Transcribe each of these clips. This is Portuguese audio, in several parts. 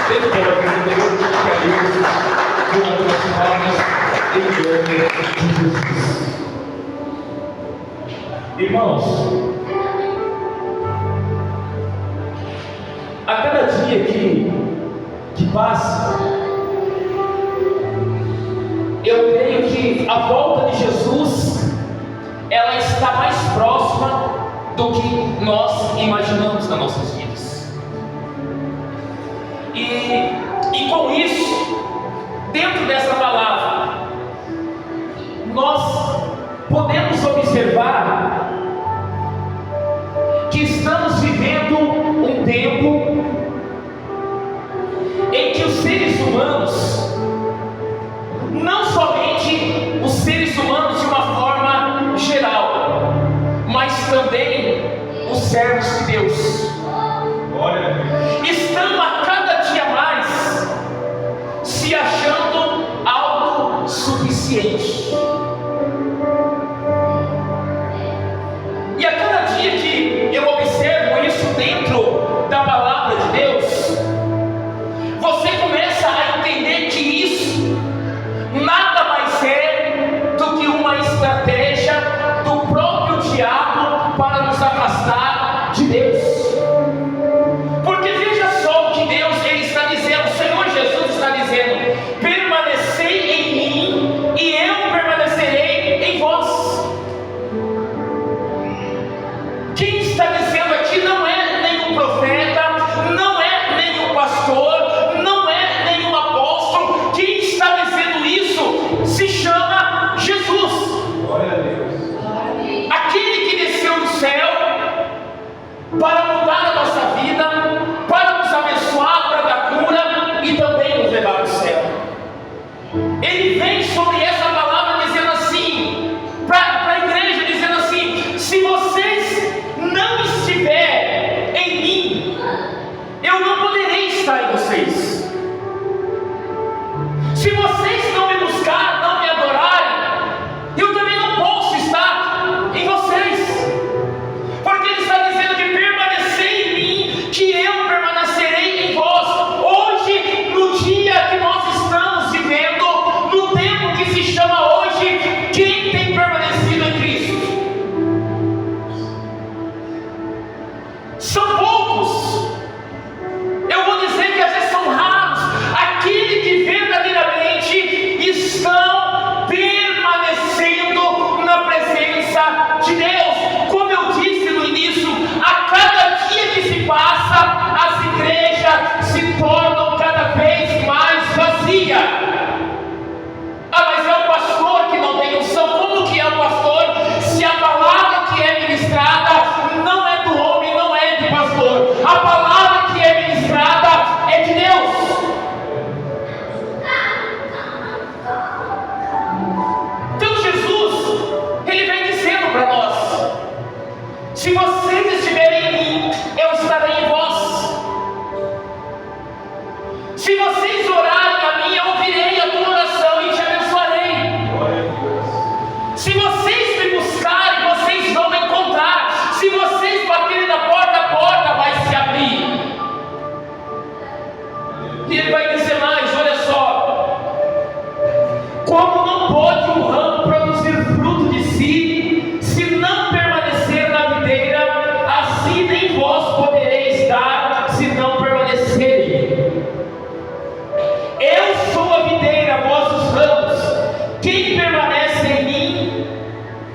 Ele quer aprender o que é isso, com outras formas, em nome de Jesus. Irmãos, a cada dia que passa, eu creio que a volta de Jesus, ela está mais próxima do que nós imaginamos nas nossas vidas. E com isso, dentro dessa palavra, nós podemos observar que estamos vivendo um tempo em que os seres humanos, não somente os seres humanos de uma forma geral, mas também os servos de Deus, estão a cada dia mais se achando autossuficientes. E a cada dia que eu observo isso dentro da palavra de Deus, você começa a entender que isso nada mais é do que uma estratégia do próprio diabo para nos afastar de Deus. Porque veja só o que Deus ele está dizendo, o Senhor Jesus está dizendo: permanecei em mim e eu permanecerei em vós. Quem está dizendo aqui não é nenhum profeta, não é nenhum pastor, não é nenhum apóstolo. Quem está dizendo isso se chama Jesus. Glória a Deus. Aquele que desceu do céu para mudar a nossa vida, para nos abençoar, para dar cura e também nos levar para o céu. Ele vem sobre essa palavra dizendo assim, para a igreja, dizendo assim: se vocês não estiver em mim, eu não poderei estar em vocês. Se vocês não me buscarem, não me adorarem, eu também não posso estar em vocês. Porque ele está dizendo que permanecei em mim, que eu permanecerei em vós. Hoje, no dia que nós estamos vivendo, no tempo que se chama hoje, quem tem permanecido em Cristo? São poucos. Eu vou dizer que às vezes são raros aqueles que verdadeiramente estão permanecendo na presença de Deus. Como eu disse no início, a cada dia que se passa, as igrejas se tornam cada vez mais vazias. Ah, mas é o pastor que não tem unção. Como que é o pastor se a palavra que é ministrada não é do homem, não é do pastor? A palavra que é ministrada é de Deus. Então Jesus, ele vem dizendo para nós: se vocês estiverem em mim, eu estarei em vós. Se vocês orarem a mim, eu ouvirei a tua oração e te abençoarei. Se vocês me buscarem, vocês vão me encontrar. Se vocês baterem na porta, a porta vai se abrir. E ele vai dizer mais, olha só: como não pode um ramo produzir fruto de si, se não permanecer na videira, assim nem vós podereis dar, se não permanecerem. Eu sou a videira, vós os ramos. Quem permanece em mim,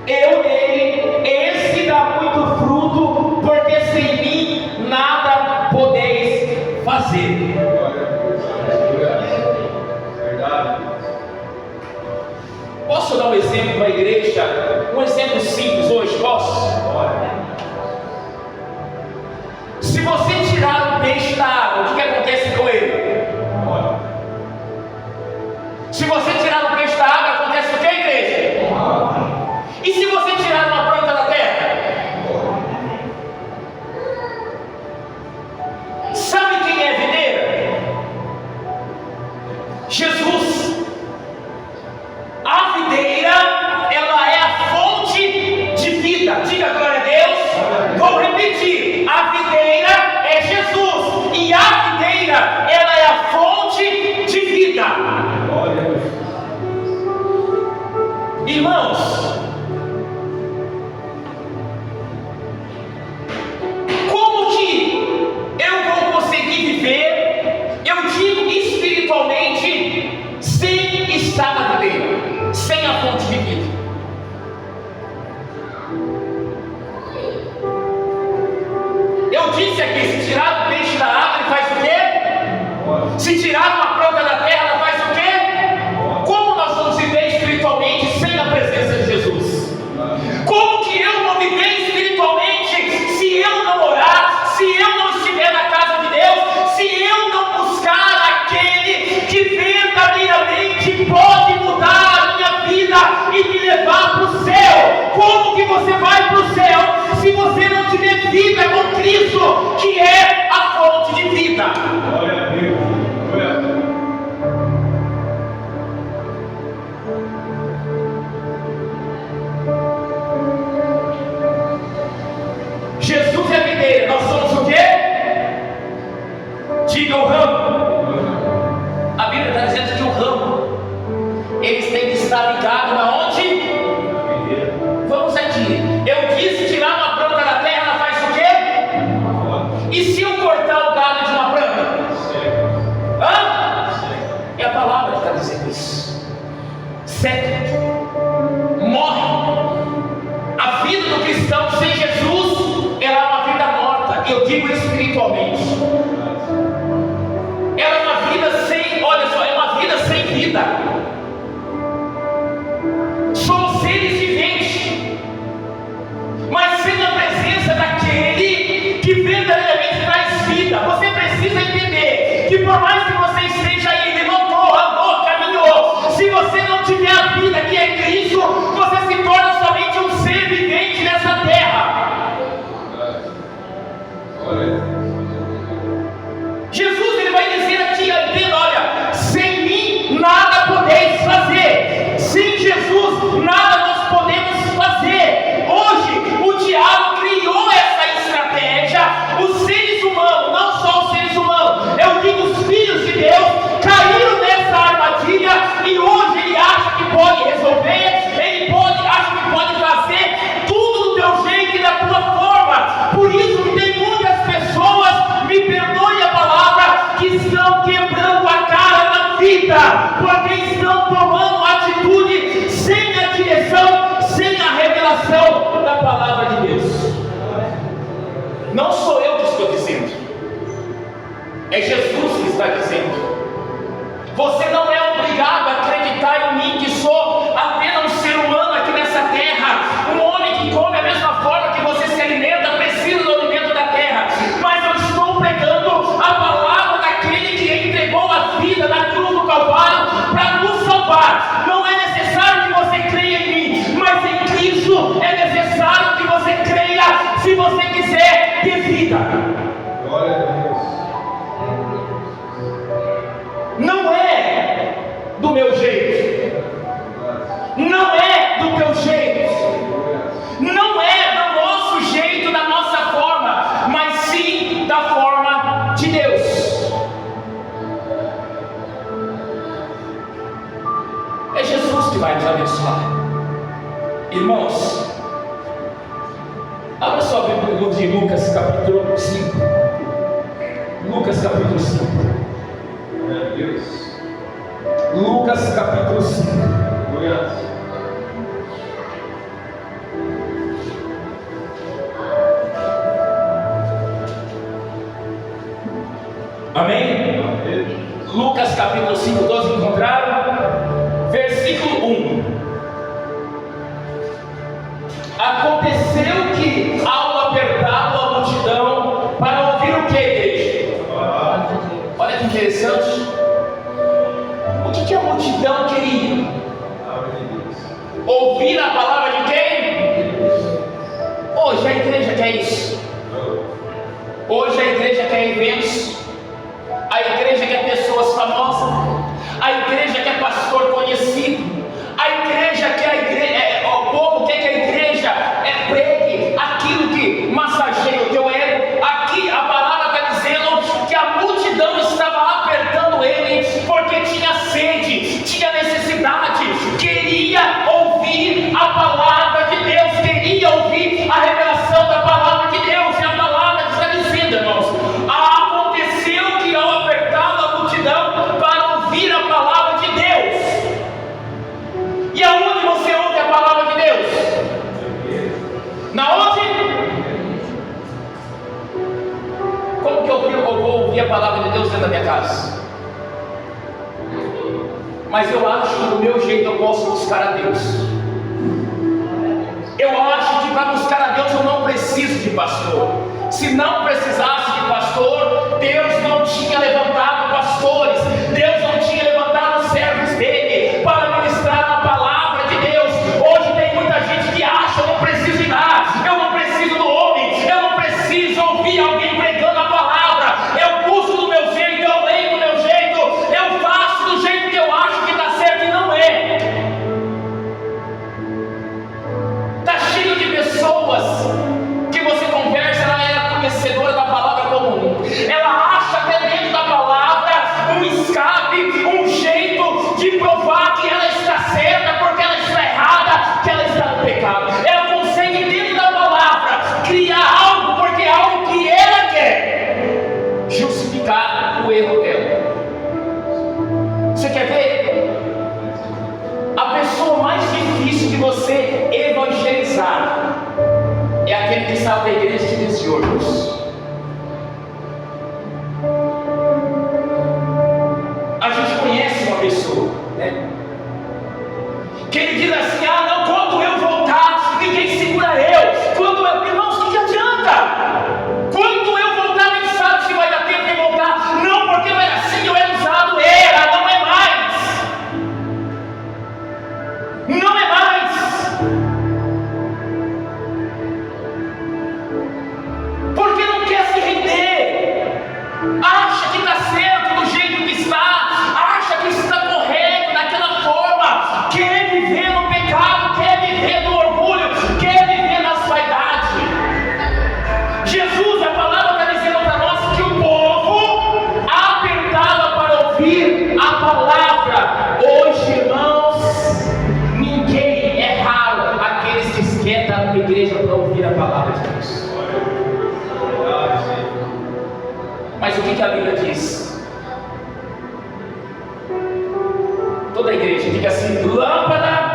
eu nele, esse dá muito fruto, porque sem mim nada podeis fazer. Posso dar um exemplo para a igreja? Um exemplo simples hoje, posso? Se você tirar um peixe da água, o que acontece com ele? Se você tirar um peixe da água, acontece o que, igreja? E se você tirar uma planta da terra? Sabe quem é a videira? Jesus. A videira, ela é a fonte de vida. Diga se você não tiver vida com Cristo, que é a fonte de vida. Glória a Deus. Jesus é a videira, nós somos o quê? Diga o ramo. A Bíblia está dizendo que o ramo, eles têm que estar ligados aonde? Vamos aqui. Eu quis tirar uma planta da terra, ela faz o quê? E se eu cortar o galho de uma planta? Hã? É a palavra que está dizendo isso. Seca. Morre. A vida do cristão sem Jesus, ela é uma vida morta. Eu digo espiritualmente. Ela é uma vida sem, olha só, é uma vida sem vida. Somos seres viventes, mas sem a presença daquele que verdadeiramente traz vida. Você precisa entender que por mais que você esteja aí, levantou, andou, caminhou, se você não tiver a vida que é Cristo, você se torna somente um ser vivente nessa terra. Jesus, ele vai dizer aqui, entenda, olha, sem mim nada podeis fazer. Sem Jesus nada nós podemos fazer. Hoje o diabo criou essa estratégia. Os seres humanos, não só os seres humanos, eu digo os filhos de Deus, caíram nessa armadilha e hoje ele acha que pode resolver, acha que pode fazer tudo do teu jeito e da tua forma. Por isso que tem muitas pessoas, me perdoe a palavra, que estão quebrando a cara na vida, porque estão tomando atitude sem a direção, sem a revelação da palavra de Deus. Não sou eu que estou dizendo, é Jesus que está dizendo. Você não é obrigado a acreditar em mim, que sou apenas um ser humano aqui nessa terra, um homem que come a mesma forma que você se alimenta, precisa do alimento da terra, mas eu estou pregando a palavra daquele que entregou a vida na cruz do Calvário para nos salvar. Não é necessário que você creia em mim, mas em Cristo é necessário que você creia, se você quiser ter vida. Glória a Deus. Não é do meu jeito, não é do teu jeito, não é do nosso jeito, da nossa forma, mas sim da forma de Deus. É Jesus que vai nos abençoar. Irmãos, abra sua Bíblia no livro de Lucas capítulo 5. Lucas capítulo 5. Lucas capítulo 5. Amém? Lucas capítulo 5, 12, encontraram? Versículo 1. Aconteceu que, ao apertá-lo a multidão, para ouvir o que, igreja? Olha que interessante. O que a multidão queria? Ouvir a palavra de quem? Hoje a igreja quer isso. Hoje a igreja quer eventos. A igreja quer pessoas famosas. A igreja quer pastor conhecido. A igreja quer o povo quer que a igreja pregue aquilo que massageia o teu ego. Aqui a palavra está dizendo que a multidão estava apertando ele porque tinha sede, tinha necessidade, queria ouvir a palavra de Deus, queria ouvir a revelação da palavra de Deus. E a palavra está dizendo, irmãos, aconteceu que ao apertá-lo a multidão para ouvir a palavra de Deus. E aonde você ouve a palavra de Deus? Na onde? Como que eu vou ouvir a palavra de Deus dentro da minha casa? Mas eu acho que do meu jeito eu posso buscar a Deus. Eu acho que para buscar a Deus eu não preciso de pastor. Se não precisasse de pastor, Deus não tinha levantado pastores, Deus não tinha levantado servos dele para ministrar a palavra de Deus. Hoje tem muita gente que acha: eu não preciso de nada, eu não preciso do justificar o erro dela. Você quer ver? A pessoa mais difícil de você evangelizar é aquele que está na igreja de 15 anos. A gente conhece uma pessoa, né? Que ele diz assim: ah, não, quando eu voltar, ninguém segura eu. Quando eu, irmãos, o que adianta? Quando eu voltar, nem sabe se vai dar tempo de voltar. Não, porque eu era assim, eu era usado, era, não é mais. Não é mais. Porque não quer se render. Acha que está certo do jeito que está. Acha que está correto daquela forma. Quer viver no pecado, quer viver no orgulho, quer viver nas vaidades. Jesus, a palavra está dizendo para nós que o povo apertava para ouvir a palavra. Hoje, irmãos, ninguém, é raro aqueles que esquentam na igreja para ouvir a palavra de Deus. Mas o que a Bíblia diz? Toda a igreja diga assim: lâmpada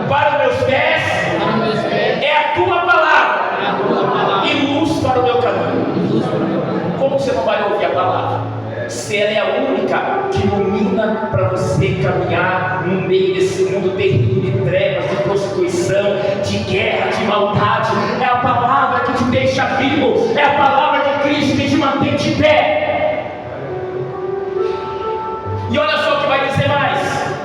para os meus pés é a tua palavra e luz para o meu caminho. Como você não vai ouvir a palavra? Se ela é a única que ilumina para você caminhar no meio desse mundo terrível de trevas, de prostituição, de guerra, de maldade. É a palavra que te deixa vivo, é a palavra de Cristo que te mantém de pé. E olha só o que vai dizer mais: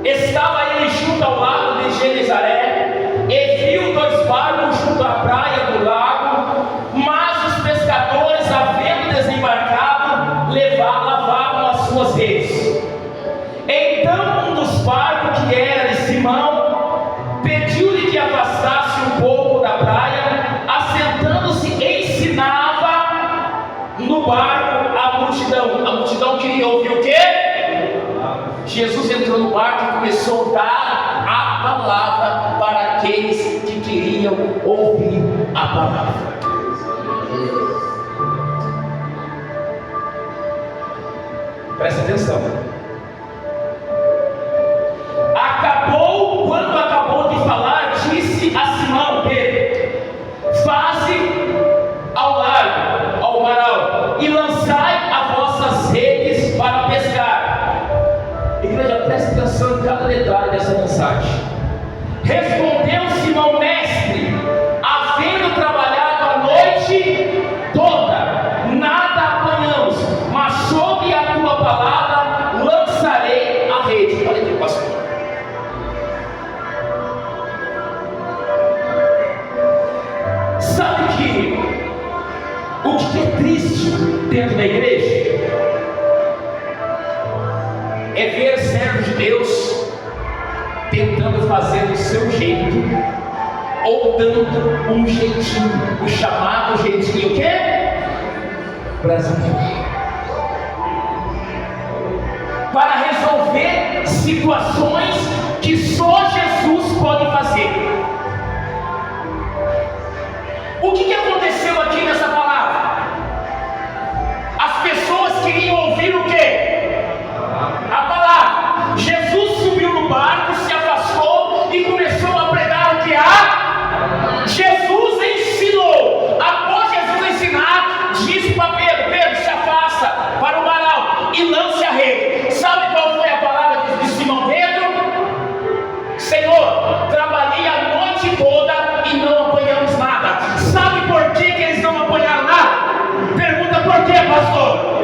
estava ele junto ao lago de Genezaré e viu 2 barcos junto à praia do lago, mas os pescadores, havendo desembarcado, lavavam as suas redes. Então um dos barcos, que era de Simão, pediu-lhe que afastasse um pouco da praia, assentando-se, ensinava no barco a multidão. A multidão queria ouvir o quê? Jesus entrou no barco e começou a dar a palavra para aqueles que queriam ouvir a palavra. Presta atenção. Quando acabou de falar, disse a Simão Pedro: faze ao largo, ao mar, e lançai as vossas redes para pescar. Igreja, presta atenção em cada detalhe dessa mensagem. Respondeu Simão: mestre, havendo trabalhado a noite toda, nada apanhamos, mas sob a tua palavra lançarei a rede. Olha aqui, pastor. Sabe que o que é triste dentro da igreja é ver servos de Deus tentando fazer do seu jeito, ou dando um jeitinho, o chamado jeitinho, o quê? Brasileiro, para resolver situações que só Jesus pode fazer. O que aconteceu aqui nessa palavra? As pessoas queriam ouvir o quê? A palavra. Jesus subiu no barco, se afastou e começou a pregar o que há. Jesus ensinou. Após Jesus ensinar, disse para Pedro: Pedro, se afasta para o mar e lance a rede. Sabe qual foi a palavra de Simão Pedro? Senhor, trabalhei a noite toda e não apanhamos nada. Sabe por que eles não apanharam nada? Pergunta por quê, pastor?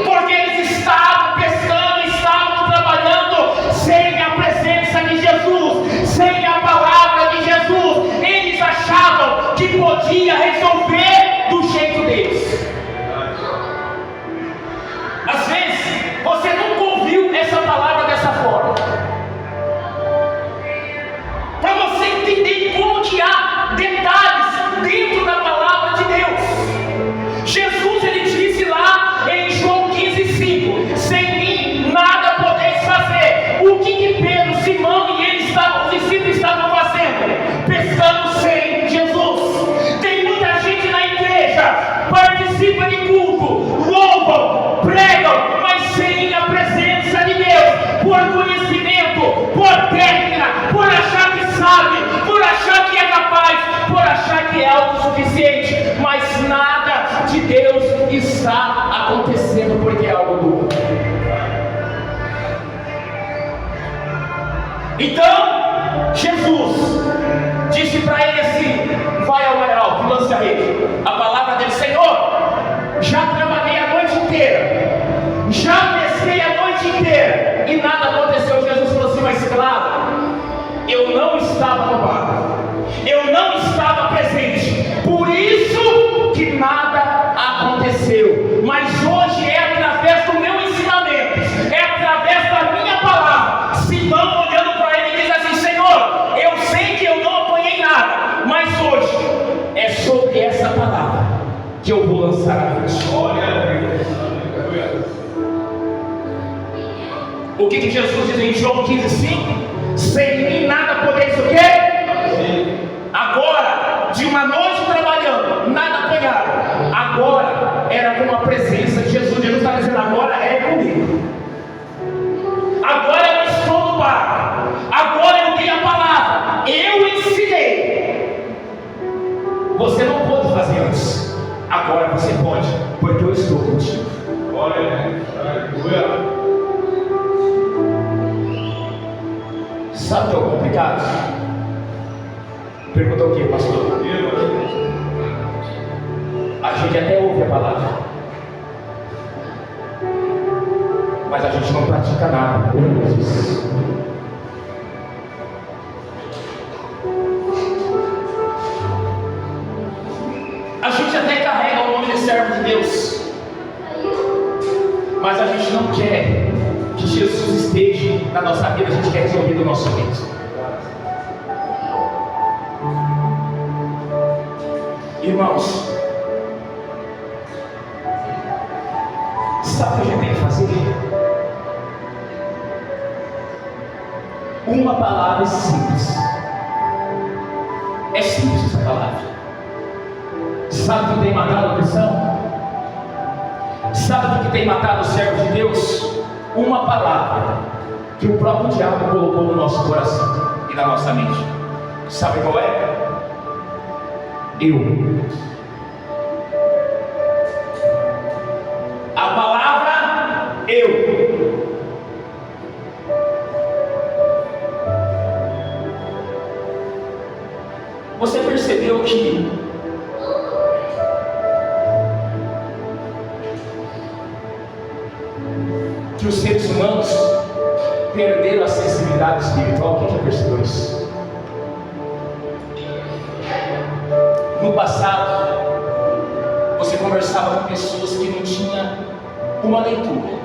Porque eles estavam pescando, estavam trabalhando sem a presença de Jesus, sem a palavra de Jesus. Eles achavam que podia resolver do jeito deles. Às vezes você nunca ouviu essa palavra dessa forma. Para você entender como que há detalhes dentro da palavra de Deus. Jesus, ele disse lá participa de culto, louvam, pregam, mas sem a presença de Deus, por conhecimento, por técnica, por achar que sabe, por achar que é capaz, por achar que é autossuficiente, mas nada de Deus está acontecendo porque é algo duro. Então, Jesus disse para ele assim: vai ao mar alto, lance a rede. A palavra dele: Senhor, já trabalhei a noite inteira, já pesquei a noite inteira e nada aconteceu. Jesus falou assim: mas claro, eu não estava no barco, eu não estava presente, por isso que nada aconteceu. Mas hoje é através do meu ensinamento, é através da minha palavra. Simão, olhando para ele, diz assim: Senhor, eu sei que eu não apanhei nada, mas hoje é sobre essa palavra que eu vou lançar a rede. Glória a Deus. O que Jesus diz em João 15:5? Sem mim nada podeis o quê? Agora, de uma noite trabalhando, nada apanharam. Agora era com a presença de Jesus. Jesus está dizendo: agora é comigo. Agora eu estou no barco. Agora eu dei a palavra. Eu ensinei. Você não pôde fazer antes. Agora você pode, porque eu estou contigo. Olha, sabe o que é o complicado? Perguntou o que, pastor? A gente até ouve a palavra, mas a gente não pratica nada. A gente até carrega o nome de servo de Deus, mas a gente não quer que Jesus esteja na nossa vida. A gente quer resolver do nosso jeito. Irmãos, sabe o que a gente tem que fazer? Uma palavra simples. É simples essa palavra. Sabe o que tem matado a cristão? Sabe o que tem matado os servos de Deus? Uma palavra que o próprio diabo colocou no nosso coração e na nossa mente. Sabe qual é? Eu. A palavra eu. Você percebeu que os seres humanos perderam a sensibilidade espiritual? Quem já percebeu isso? No passado, você conversava com pessoas que não tinham uma leitura,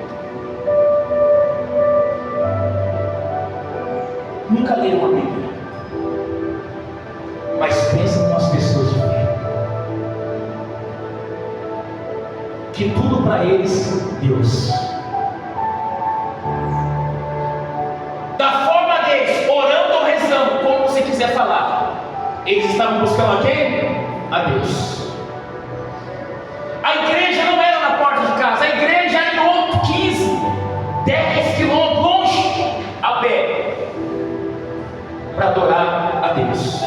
nunca leram uma Bíblia, mas pensa em umas pessoas de fé, que tudo para eles, Deus. Da forma deles, orando ou rezando, como você quiser falar, eles estavam buscando a quem? A Deus. A igreja não era na porta de casa, a igreja era em outro 15, 10 quilômetros longe, a pé, para adorar a Deus.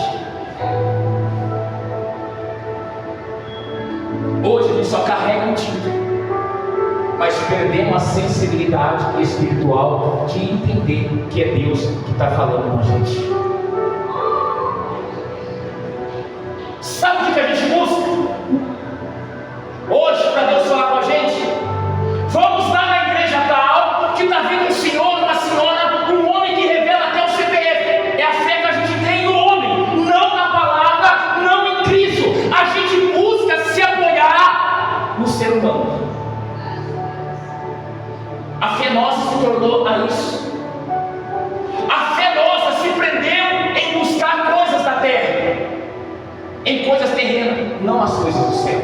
Hoje a gente só carrega um título, mas perdemos a sensibilidade espiritual de entender que é Deus que está falando com a gente. Sabe o que a gente busca hoje para Deus falar com a gente? Vamos lá na igreja tal, que está vindo um senhor, uma senhora, um homem que revela até o CPF. É a fé que a gente tem no homem, não na palavra, não em Cristo. A gente busca se apoiar no ser humano. A fé nossa se tornou a isso. A fé nossa se prendeu em buscar coisas da terra, em coisas terrenas, não as coisas do céu.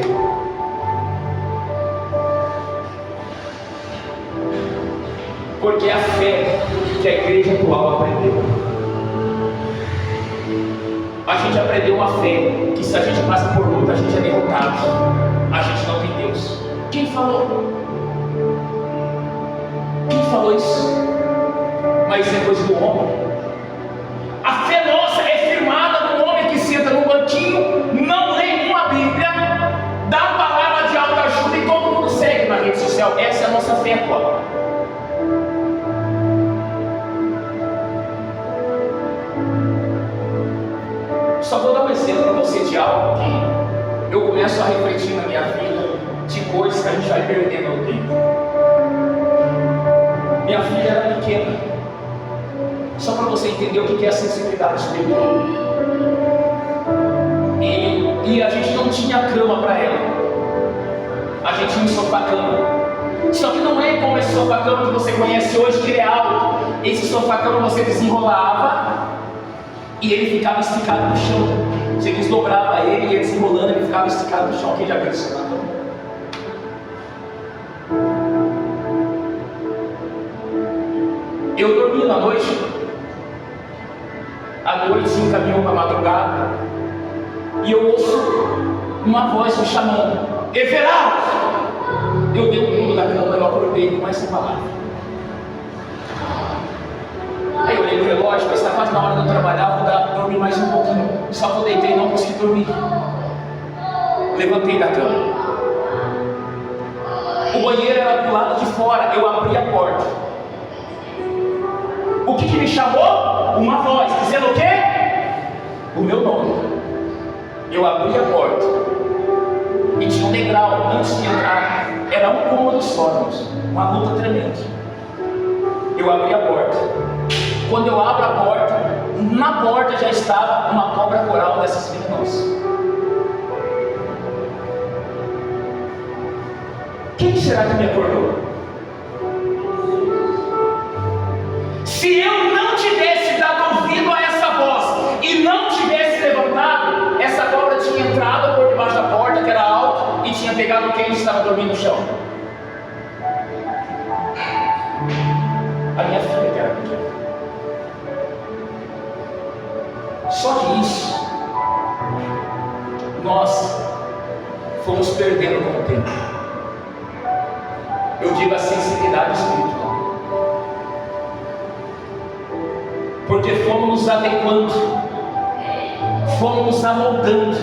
Porque é a fé que a igreja atual aprendeu. A gente aprendeu uma fé que, se a gente passa por luta, a gente é derrotado. A gente não tem Deus. falou? Quem falou isso? Mas isso é coisa do homem. A fé nossa é firmada no homem que senta no banquinho, não lê uma Bíblia, dá palavra de autoajuda e todo mundo segue na rede social. Essa é a nossa fé atual. Só vou dar um exemplo para você de algo que eu começo a refletir na minha vida, de coisas que a gente vai perdendo ao tempo. Minha filha era pequena, só para você entender o que é a sensibilidade espiritual. E a gente não tinha cama para ela, a gente tinha um sofá-cama. Só que não é como esse sofá-cama que você conhece hoje, que ele é alto. Esse sofá-cama você desenrolava e ele ficava esticado no chão. Você desdobrava ele e ele desenrolando, ele ficava esticado no chão. Quem já viu esse sofá-cama? Eu dormi na noite, a noite se encaminhou para a madrugada, e eu ouço uma voz me chamando: Everaldo! Eu dei um pulo da cama, eu acordei com essa palavra. Aí eu olhei no relógio, mas está quase na hora de eu trabalhar, vou dormir mais um pouquinho. Só que eu deitei e não consegui dormir. Levantei da cama. O banheiro era do lado de fora, eu abri a porta. O que me chamou? Uma voz, dizendo o quê? O meu nome. Eu abri a porta e tinha um degrau antes de entrar. Era um cômodo só, irmãos. Uma luta tremenda. Eu abri a porta. Quando eu abro a porta, na porta já estava uma cobra coral dessas venenosas. Quem será que me acordou? Se eu não tivesse dado ouvido a essa voz e não tivesse levantado, essa cobra tinha entrado por debaixo da porta, que era alto, e tinha pegado quem estava dormindo no chão. A minha filha, que era pequena. Só que isso, nós fomos perdendo com o tempo. Eu digo a sensibilidade espiritual. Porque fomos nos adequando, fomos nos amoldando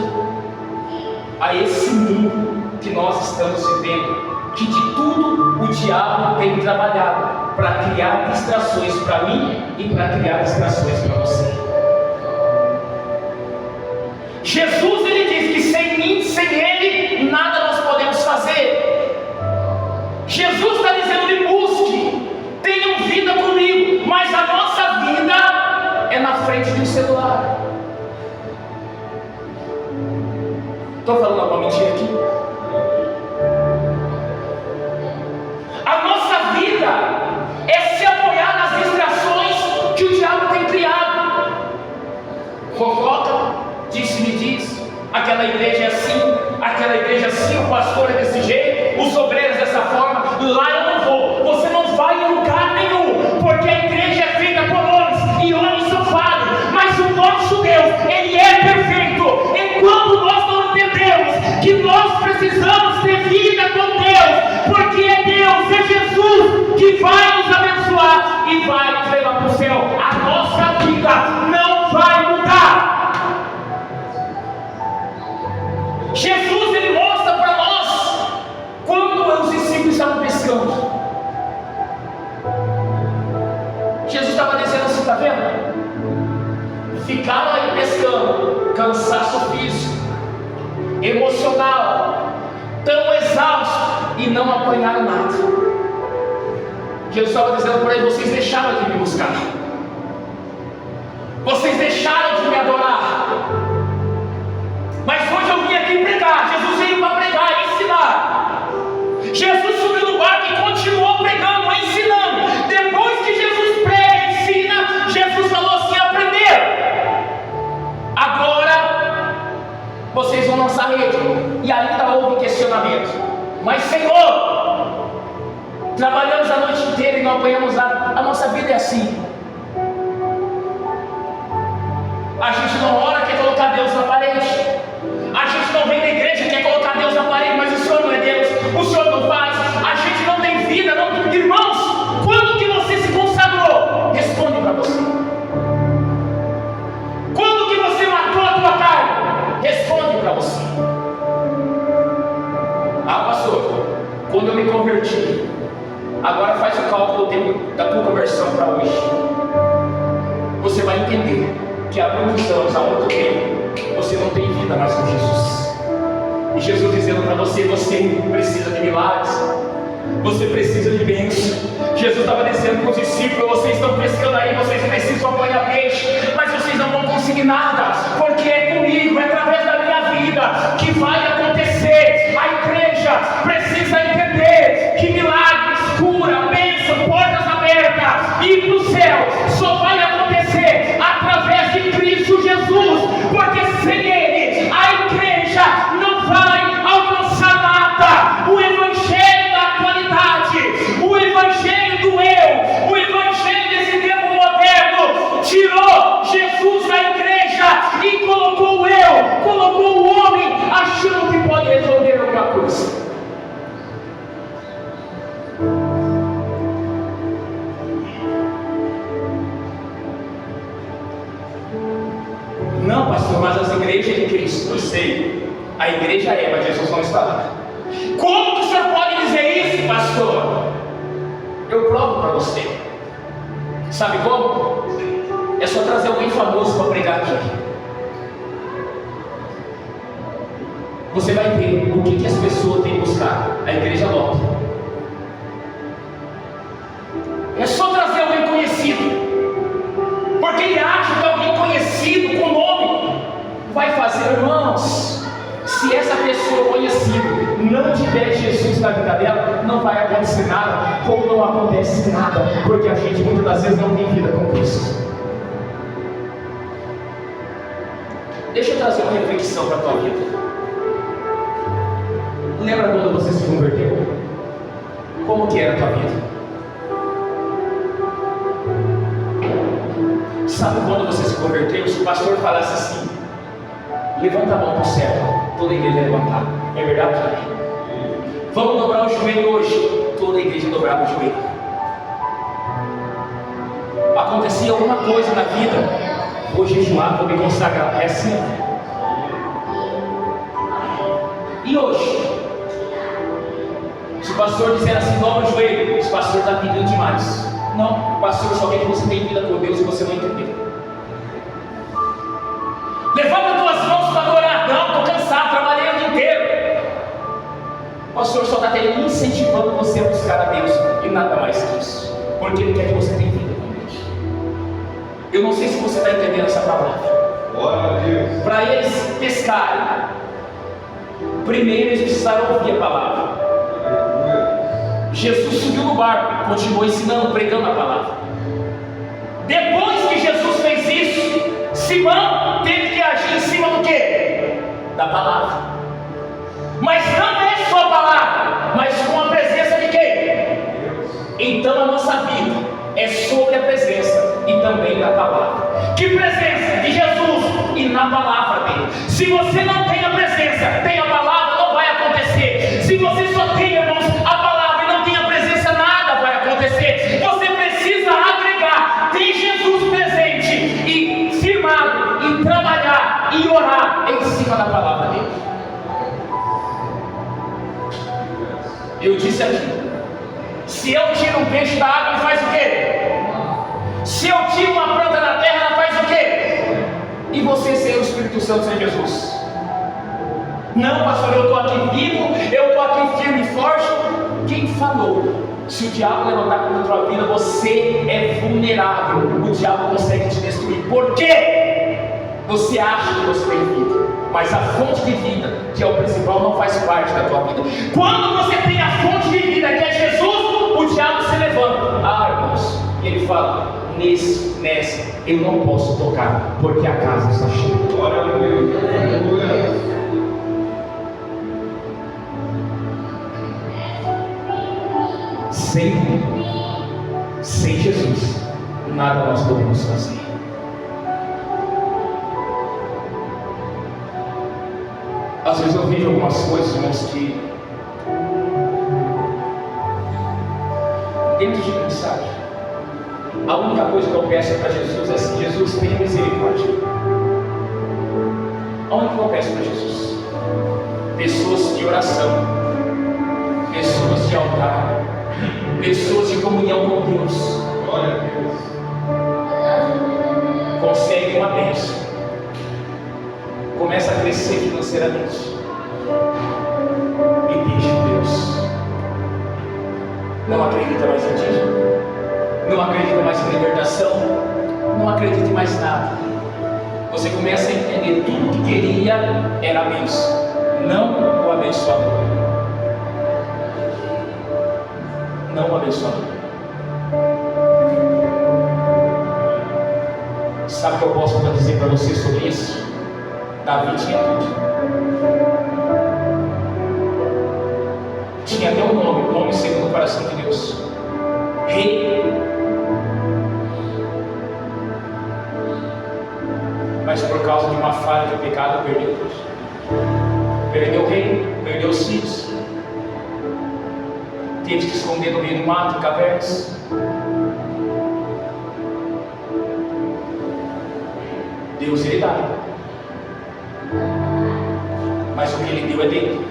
a esse mundo que nós estamos vivendo, que de tudo o diabo tem trabalhado para criar distrações para mim e para criar distrações para você. Jesus, ele diz que sem mim, sem ele, nada nós podemos fazer. Jesus está dizendo: me busque, tenham vida comigo, mas a nossa vida é na frente de um celular. Estou falando alguma mentira aqui? A nossa vida é se apoiar nas distrações que o diabo tem criado. Fofoca, disse-me diz, aquela igreja é assim, aquela igreja é assim, o pastor é desse jeito, os obreiros dessa forma, lá eu não vou. Você não vai em lugar nenhum, porque a igreja é feita por homens, e homens são falhos, mas o nosso Deus, ele é perfeito. Enquanto nós não entendemos que nós precisamos ter vida com Deus, porque é Deus, é Jesus que vai nos abençoar e vai nos levar para o céu, a nossa vida não vai mudar. Jesus, ele mostra para nós quando os discípulos estavam pescando. Jesus estava dizendo assim: está vendo? Ficaram aí pescando, cansaço físico, emocional, tão exausto e não apanharam nada. Jesus estava dizendo para eles: vocês deixaram de me buscar, vocês deixaram de me adorar. Mas hoje eu vim aqui pregar. Jesus veio para pregar e ensinar. Jesus subiu no barco e continuou pregando, ensinando. Depois que Jesus prega e ensina, Jesus falou assim: aprenderam, agora vocês vão lançar rede. E ainda houve questionamento: mas Senhor, trabalhamos a noite inteira e não apanhamos nada. A nossa vida é assim. A gente não ora, quer colocar Deus na parede. A gente não vem na igreja, quer colocar Deus na parede, mas o Senhor não é Deus, o Senhor não faz. quando eu me converti, agora faz o cálculo do tempo da tua conversão para hoje, você vai entender que há muitos anos, há muito tempo, você não tem vida mais com Jesus. E Jesus dizendo para você: você precisa de milagres, você precisa de bênção. Jesus estava dizendo para os discípulos: vocês estão pescando aí, vocês precisam apanhar peixe, mas vocês não vão conseguir nada, porque é comigo, é através da minha vida que vai acontecer. A igreja precisa entender que milagres, cura, bênção, portas abertas, ir para o céu só vai acontecer através de Cristo Jesus, porque sem Ele a igreja não vai alcançar nada. O evangelho da atualidade, o evangelho do eu, o evangelho desse tempo moderno tirou Jesus da igreja e colocou o eu, colocou o homem achando que pode resolver alguma coisa. Não, pastor, mas as igrejas de Cristo, eu sei, a igreja é, mas Jesus não está lá. Como que o senhor pode dizer isso, pastor? Eu provo para você. Sabe como? É só trazer alguém famoso para pregar aqui. Você vai ver o que as pessoas têm buscado. A igreja lota. É só trazer alguém conhecido, porque ele acha que alguém conhecido com nome vai fazer. Irmãos, se essa pessoa conhecida não tiver Jesus na vida dela, não vai acontecer nada, como não acontece nada, porque a gente muitas das vezes não tem vida com Cristo. Deixa eu trazer uma reflexão para a tua vida. Lembra quando você se converteu? Como que era a tua vida? Sabe quando você se converteu? Se o pastor falasse assim: levanta a mão para o céu, toda a igreja levantar. É verdade? Vamos dobrar o joelho hoje, toda a igreja dobrava o joelho. Acontecia alguma coisa na vida, vou jejuar, vou me consagrar. É assim. E hoje, se o pastor disser assim: dobra o joelho, esse pastor está pedindo demais. Não, pastor, só quer que você tenha vida com Deus e você não entendeu. Levanta tuas mãos para adorar. Não, estou cansado, trabalhei o dia inteiro. O pastor só está incentivando você a buscar a Deus e nada mais que isso, porque Ele quer que você tenha vida com Deus. Eu não sei se você está entendendo essa palavra. Glória a Deus. Para eles pescarem, primeiro eles precisaram ouvir a palavra. Jesus subiu no barco, continuou ensinando, pregando a palavra. Depois que Jesus fez isso, Simão teve que agir em cima do quê? Da palavra. Mas não é só a palavra, mas com a presença de quem? Então a nossa vida é sobre a presença e também da palavra. Que presença? De Jesus e na palavra dele. Se você não tem a presença, tem a palavra, não vai acontecer. Se você só tem, irmãos, a palavra, você precisa agregar, tem Jesus presente e firmado em trabalhar e orar em cima da palavra dele. Eu disse aqui: se eu tiro um peixe da água, ele faz o quê? Se eu tiro uma planta da terra, ela faz o quê? E você sem o Espírito Santo, sem Jesus? Não, pastor, eu estou aqui vivo, eu estou aqui firme e forte. Quem falou? Se o diabo levantar contra a tua vida, você é vulnerável. O diabo consegue te destruir. Por quê? Você acha que você tem vida, mas a fonte de vida, que é o principal, não faz parte da tua vida. Quando você tem a fonte de vida, que é Jesus, o diabo se levanta. Ah, irmãos, e ele fala: nessa eu não posso tocar, porque a casa está cheia. Glória a Deus. Sem Jesus, nada nós podemos fazer. Às vezes eu vejo algumas coisas, irmãos, que dentro de mensagem, a única coisa que eu peço para Jesus é assim: Jesus, tenha misericórdia. A única que eu peço para Jesus: pessoas de oração, pessoas de pessoas de comunhão com Deus, Glória a Deus. conseguem uma bênção, começa a crescer financeiramente e deixa Deus. Não acredita mais em dízimo, não acredita mais em libertação, não acredita em mais nada. Você começa a entender tudo que queria era a bênção, não o abençoador. Não o abençoador. Sabe o que eu posso dizer para você sobre isso? Davi tinha tudo. Tinha até um nome segundo o coração de Deus: Rei. Mas por causa de uma falha de pecado, perdeu tudo. Perdeu o rei, perdeu os filhos. Teve que se esconder no meio do mato, em cavernas. Deus ele dá, mas o que ele deu é dele.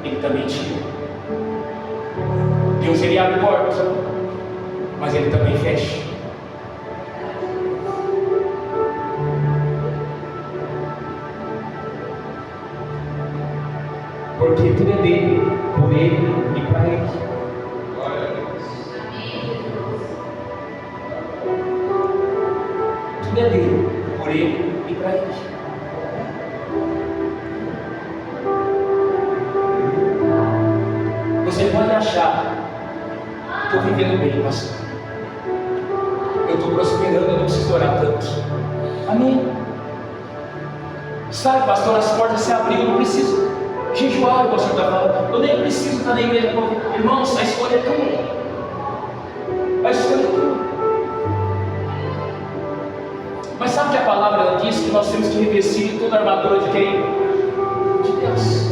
Ele também tira. Deus ele abre porta, mas ele também fecha. Porque tudo é dele, por ele e para ele. Glória a Deus. Tudo é dele, por ele e para ele. Você pode achar: estou vivendo bem, pastor, eu estou prosperando, eu não preciso orar tanto. Amém. Sabe, pastor, as portas se abriram, eu não preciso jejuar, o pastor está falando. Eu nem preciso estar na igreja. Irmãos, a escolha é tua. A escolha é tua. Mas sabe que a palavra ela diz que nós temos que revestir toda a armadura de quem? De Deus.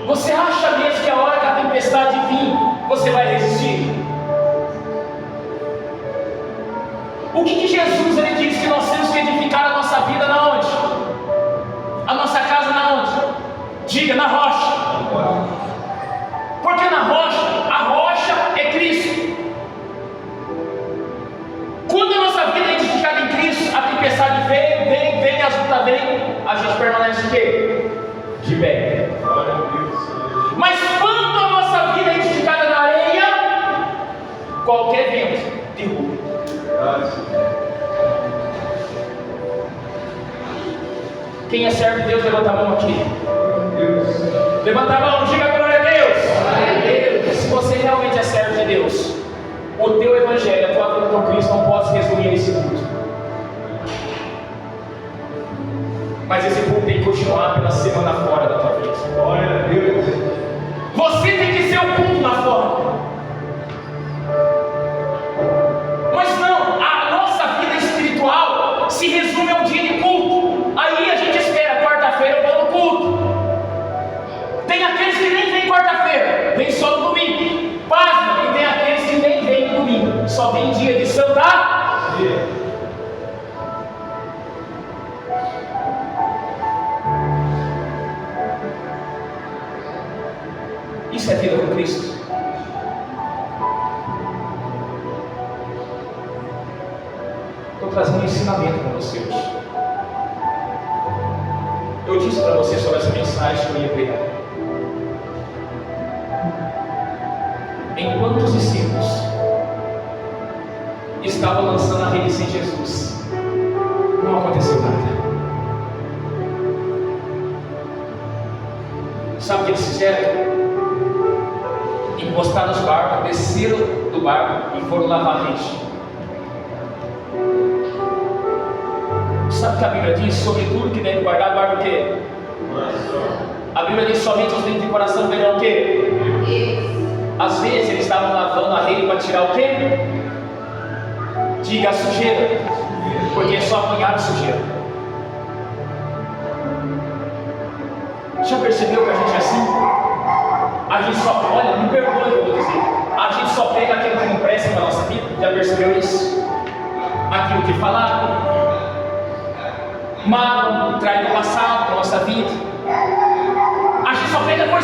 Você acha mesmo que a hora que a tempestade vir, você vai resistir? O que Jesus ele diz que nós temos que edificar a nossa vida na onde? A nossa casa na onde? Diga, na rocha. Porque na rocha, a rocha é Cristo. Quando a nossa vida é edificada em Cristo, a tempestade vem, as lutas vêm, a gente permanece de quê? De pé. Mas quando a nossa vida é edificada na areia, qualquer vento derruba. Quem é servo de Deus, levanta a mão aqui. Levanta a mão, diga glória a Deus. Glória a Deus. Se você realmente é servo de Deus, o teu evangelho, a tua vida com Cristo não pode se resumir nesse culto. Mas esse culto tem que continuar pela semana fora da tua vida. Glória a Deus. Você tem que ser o culto lá fora. Mas não, a nossa vida espiritual se resume a um dia de culto. Aí a gente espera, quarta-feira eu vou no culto. Tem aqueles que nem vêm quarta-feira, vêm só no domingo. Pasma, e tem aqueles que nem vêm no domingo, só vem dia de Santa Dia. Isso é vida com Cristo. Estou trazendo um ensinamento para você hoje. Eu disse para você sobre essa mensagem que eu ia pregar. Enquanto os discípulos estavam lançando a rede sem Jesus, não aconteceu nada. Sabe o que eles fizeram? Encostaram os barcos, desceram do barco e foram lavar a rede. Sabe o que a Bíblia diz? Sobre tudo que deve guardar, guarda o quê? A Bíblia diz: somente os dentes de coração verão o quê? Às vezes eles estavam lavando a rede para tirar o quê? Diga a sujeira, porque só apanharam sujeira. Já percebeu que a gente é assim? A gente só, olha, me perdoe o que eu vou dizer, a gente só pega aquilo que não presta para a nossa vida. Já percebeu isso? Aquilo que falaram, mal, traz do passado para a nossa vida. A gente só pega coisa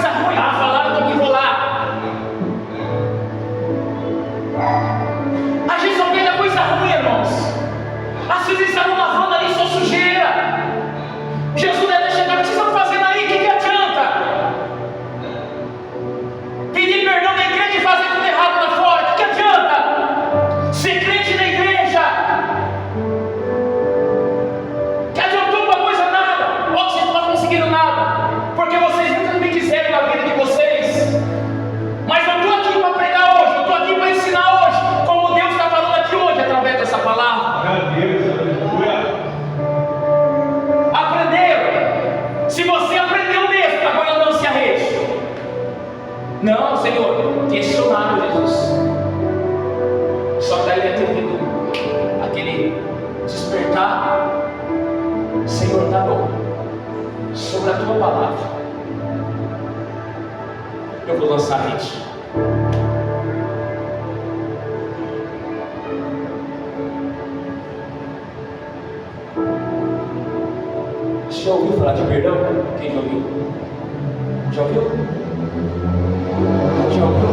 Não, Senhor, questionaram Jesus. Só que daí deve ter vindo aquele despertar. Senhor, tá bom, sobre a tua palavra eu vou lançar a rede. Já ouviu falar de perdão? Quem já ouviu? Já ouviu? Já ouviu?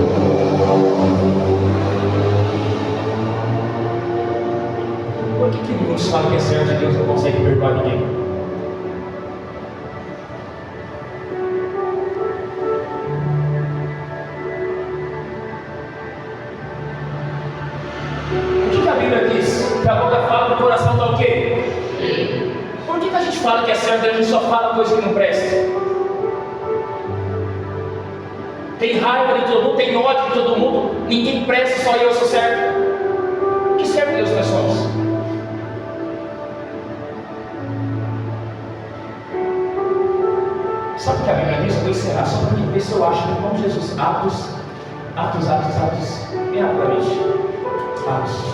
Por que muitos falam que é servo de Deus não consegue perdoar ninguém? O que a Bíblia diz? Que a boca fala do coração está o quê? Por que a gente fala que é servo de Deus e só fala coisa que não presta? Tem raiva de todo mundo, tem ódio de todo mundo, ninguém presta, só eu sou servo. Que servo de Deus nós somos? Sabe o que a Bíblia diz? Eu vou encerrar só para ver se eu acho que como Jesus. Atos. Vem rapidamente. Atos.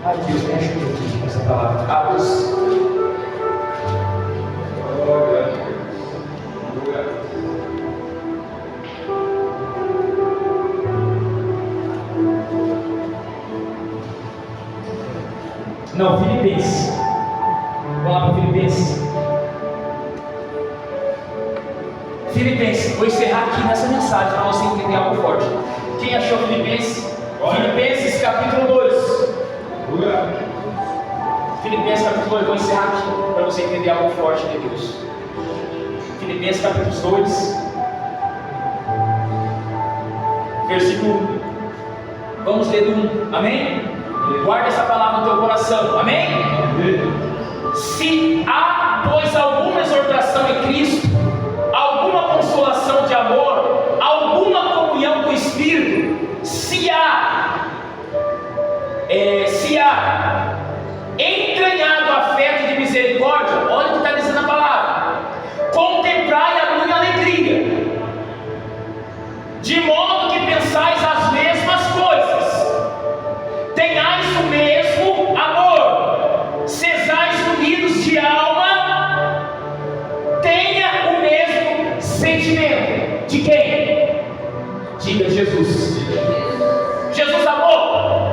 Ai Deus, me ajuda aqui com essa palavra. Atos. Glória a Deus. Glória a Deus. Não, Filipenses. Vamos lá para Filipenses. Filipenses, vou encerrar aqui nessa mensagem para você entender algo forte. Quem achou Filipenses? Filipenses capítulo 2. Filipenses capítulo 2, vou encerrar aqui para você entender algo forte de Deus. Filipenses capítulo 2, versículo 1. Vamos ler do 1, amém? Guarda essa palavra no teu coração, amém? Se há, pois, alguma exortação em Cristo, alguma consolação de amor, alguma comunhão com o Espírito, se há entranhado afeto de misericórdia, olha o que está dizendo a palavra, contemprai a minha alegria, de modo que pensais as mesmas coisas, tenhais o mesmo amor, sejais unidos de alma, tenha o mesmo sentimento. De quem? Diga Jesus. Jesus amou,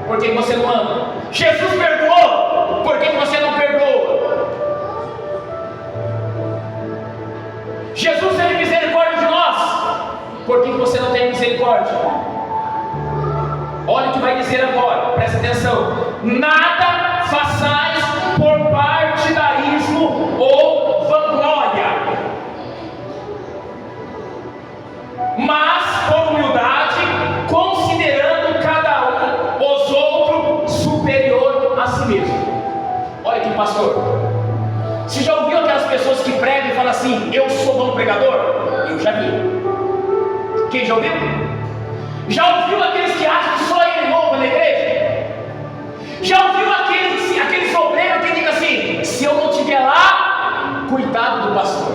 por que você não ama? Jesus perdoou, por que você não perdoa? Jesus teve misericórdia de nós, por que você não tem misericórdia? Olha o que vai dizer agora, presta atenção. Nada façais por partidarismo ou vanglória, mas por humildade, considerando cada um os outros superior a si mesmo. Olha aqui, pastor, você já ouviu aquelas pessoas que pregam e falam assim: eu sou bom pregador? Eu já vi. Quem já ouviu? Já ouviu aqueles que acham que só ele louva na igreja? Já ouviu aqueles obreiros que dizem assim: se eu não estiver lá, cuidado do pastor?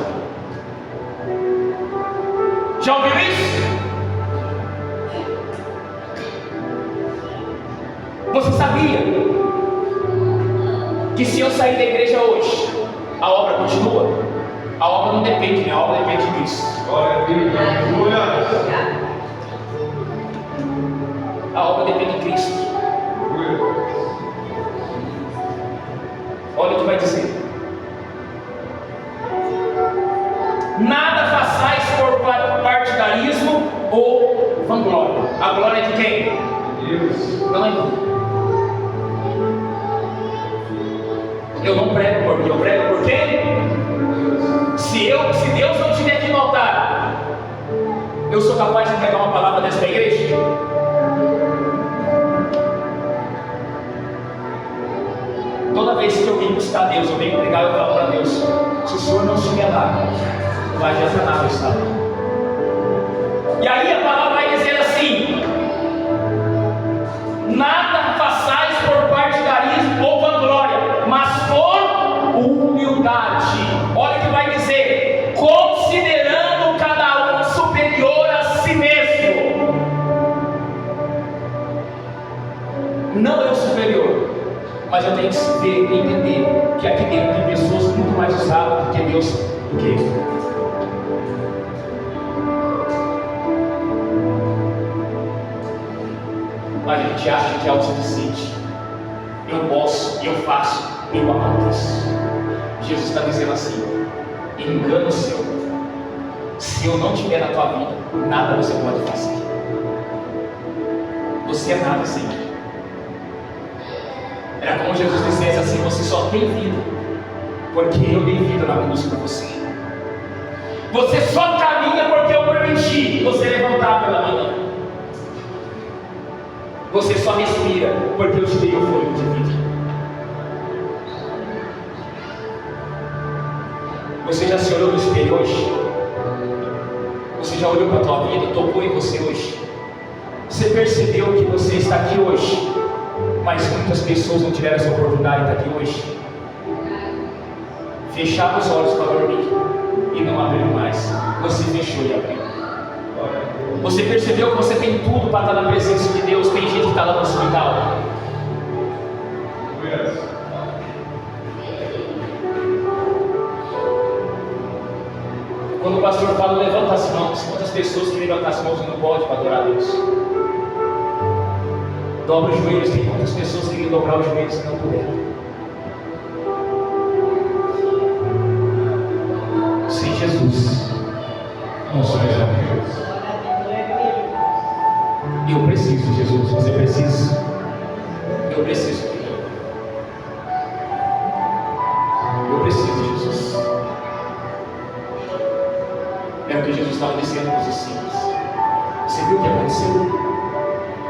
Já ouviu isso? Você sabia que se eu sair da igreja hoje, a obra continua? A obra não depende de mim, a obra depende de Cristo. Glória a Deus. A obra depende de Cristo. Olha o que vai dizer. Nada façais por partidarismo ou vanglória. A glória é de quem? Deus. Não é minha. Eu não prego por mim, eu prego por quem? Se Deus não estiver aqui no altar, eu sou capaz de entregar uma palavra dessa igreja? Toda vez que eu venho buscar Deus, eu venho pregar, eu falo para Deus: se o Senhor não estiver lá, não vai adiantar nada eu estar. E aí a palavra vai dizer assim: nada façais por partidarismo ou vanglória, mas por humildade. Olha o que vai dizer: considerando Mas eu tenho que ver e entender que aqui dentro tem pessoas muito mais usadas do que Deus, do que eu. Mas a gente acha que é autossuficiente. Eu posso, eu faço, eu aconteço. Jesus está dizendo assim: engano seu. Se eu não estiver na tua vida, nada você pode fazer. Você é nada sem mim. Era como Jesus dissesse assim: você só tem vida porque eu dei vida na cruz por você. Você só caminha porque eu permiti você levantar pela manhã. Você só respira porque eu te dei o fôlego de vida. Você já se olhou no espelho hoje? Você já olhou para a tua vida, tocou em você hoje? Você percebeu que você está aqui hoje, mas muitas pessoas não tiveram essa oportunidade de estar aqui hoje? Fecharam os olhos para dormir e não abriram mais. Você fechou e abriu. Você percebeu que você tem tudo para estar na presença de Deus? Tem gente que está lá no hospital. Quando o pastor fala, levanta as mãos. Quantas pessoas que levantam as mãos e não podem para adorar a Deus? Dobra os joelhos. Tem quantas pessoas que querem dobrar os joelhos e não puderam? Sem Jesus, não sou melhor. Eu preciso, Jesus. Você precisa? Eu preciso. Eu preciso, Jesus. É o que Jesus estava dizendo para os discípulos. Você viu o que aconteceu?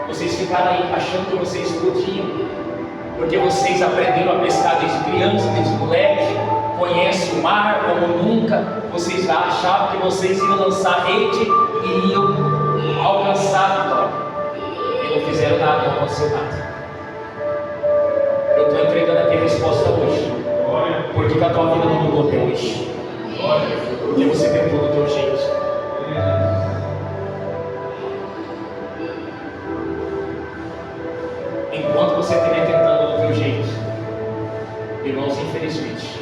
Vocês ficaram aí achando que vocês podiam, porque vocês aprenderam a pescar desde criança, desde moleque, conhecem o mar como nunca. Vocês achavam que vocês iam lançar rede e iam alcançar a vitória. E não fizeram nada, não aconteceu nada. Eu estou entregando aqui a resposta hoje. Por que a tua vida não mudou até hoje? Porque você tentou do teu jeito. Enquanto você estiver tentando do teu jeito, irmãos, infelizmente,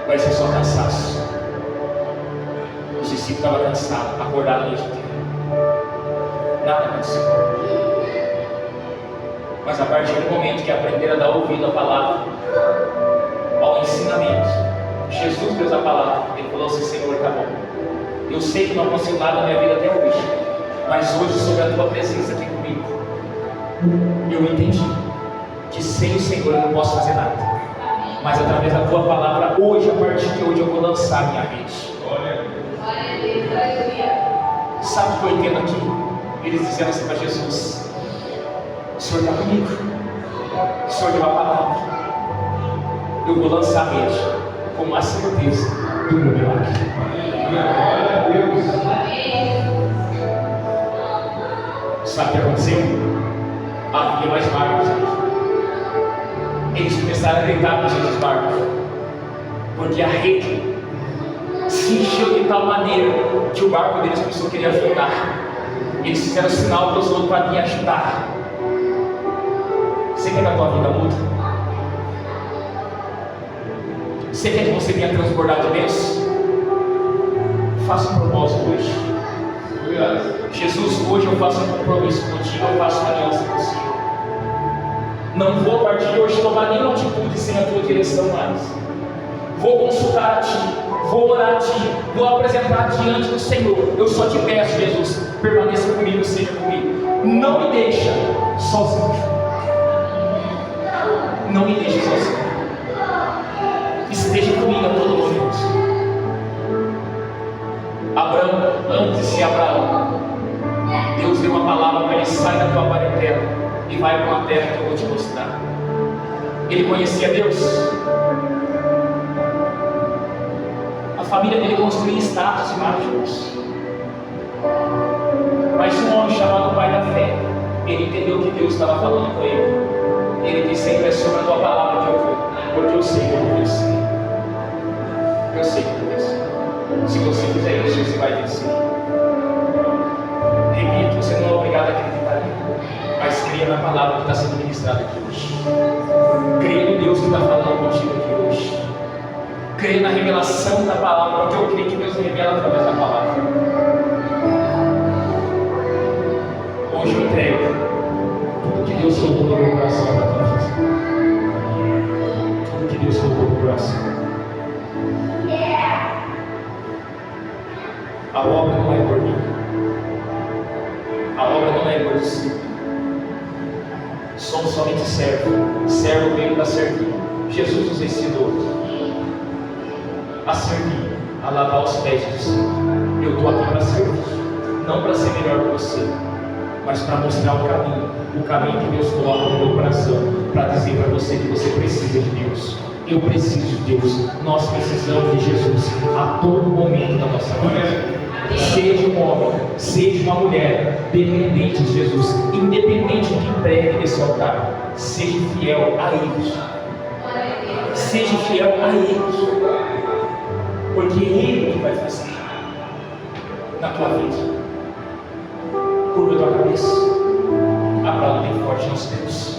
vai ser só cansaço. Os discípulos estavam cansados, acordaram a noite inteira. Nada aconteceu. Mas a partir do momento que aprenderam a dar ouvido à palavra, ao ensinamento, Jesus deu a palavra. Ele falou assim: Senhor, tá bom. Eu sei que não aconteceu nada na minha vida até hoje, mas hoje, sobre a tua presença aqui comigo, eu entendi que sem o Senhor eu não posso fazer nada. Mas através da tua palavra, hoje, a partir de hoje, eu vou lançar a minha rede. Sabe o que eu entendo aqui? Eles dizendo assim para Jesus: o Senhor está comigo, o Senhor deu a palavra, eu vou lançar a rede com a certeza do meu milagre. Glória a Deus. Sabe o que aconteceu? Havia mais barcos aqui. Eles começaram a gritar nos outros barcos, porque a rede se encheu de tal maneira que o barco deles começou a querer afundar. Eles fizeram sinal para os outros para vir ajudar. Você quer que a tua vida mude? Você quer que você venha transbordar de Deus? Faça um propósito hoje. Jesus, hoje eu faço um compromisso contigo, eu faço uma aliança contigo. Não vou a partir de hoje tomar nenhuma atitude sem a tua direção mais. Vou consultar a ti, vou orar a ti, vou apresentar diante do Senhor. Eu só te peço, Jesus, permaneça comigo, seja comigo. Não me deixa sozinho. Não me deixe sozinho. Esteja comigo a todo momento. Abraão, antes de ser Abraão, Deus deu uma palavra para ele: sai da tua parentela e vai para uma terra que eu vou te mostrar. Ele conhecia Deus. A família dele construía estátuas e mágicos. Mas um homem chamado Pai da Fé, ele entendeu que Deus estava falando com ele. Ele disse: Senhor, é sobre a tua palavra que eu vou, porque eu sei que eu vou vencer. Eu sei que eu vou vencer. Se você fizer isso, você vai vencer. Repito, você não é obrigado a acreditar, mas cria na palavra que está sendo ministrada aqui hoje. Creia no Deus que está falando contigo aqui hoje. Creia na revelação da palavra, porque eu creio que Deus revela através da palavra. Hoje eu entrego tudo que Deus colocou no meu coração para tua vida. Tudo que Deus colocou no meu coração. A obra não é por mim. A obra não é por si. Somos somente servo. Servo veio para servir. Jesus nos ensinou a servir, a lavar os pés do Senhor. Eu estou aqui para servir, não para ser melhor que você, mas para mostrar o caminho que Deus coloca no meu coração, para dizer para você que você precisa de Deus. Eu preciso de Deus. Nós precisamos de Jesus a todo momento da nossa vida. Seja um homem, seja uma mulher, dependente de Jesus, independente do que pregue nesse altar, seja fiel a Ele. Seja fiel a Ele, porque Ele que vai fazer na tua vida. Curva a tua cabeça, aplauda bem forte aos teus.